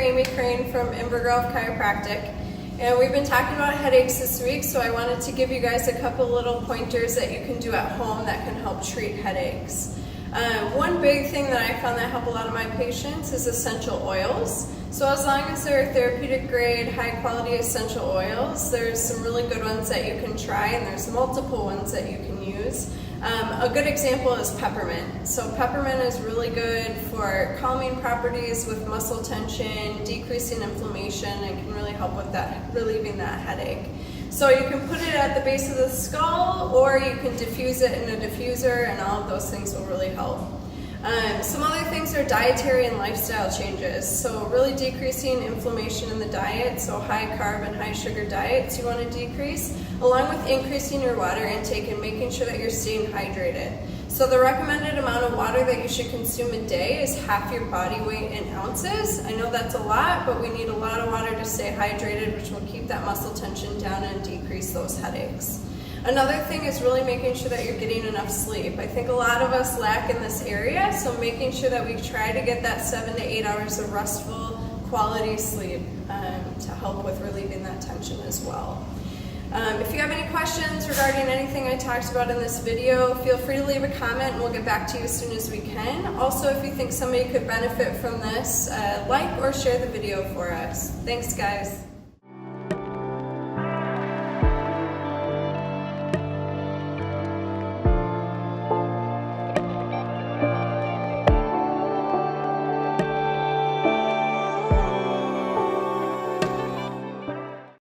Amy Crane from Inver Chiropractic, and we've been talking about headaches this week, so I wanted to give you guys a couple little pointers that you can do at home that can help treat headaches. One big thing that I found that help a lot of my patients is essential oils. So as long as they're therapeutic grade, high quality essential oils, there's some really good ones that you can try, and there's multiple ones that you can use. A good example is peppermint. So peppermint is really good for calming properties with muscle tension, decreasing inflammation, and can really help with that, relieving that headache. So you can put it at the base of the skull, or you can diffuse it in a diffuser, and all of those things will really help. Some other things are dietary and lifestyle changes. So really decreasing inflammation in the diet, so high carb and high sugar diets you want to decrease, along with increasing your water intake and making sure that you're staying hydrated. So the recommended amount of water that you should consume a day is half your body weight in ounces. I know that's a lot, but we need a lot of water to stay hydrated, which will keep that muscle tension down and decrease those headaches. Another thing is really making sure that you're getting enough sleep. I think a lot of us lack in this area, so making sure that we try to get that 7 to 8 hours of restful, quality sleep to help with relieving that tension as well. If you have any questions regarding anything I talked about in this video, feel free to leave a comment and we'll get back to you as soon as we can. Also, if you think somebody could benefit from this, like or share the video for us. Thanks, guys.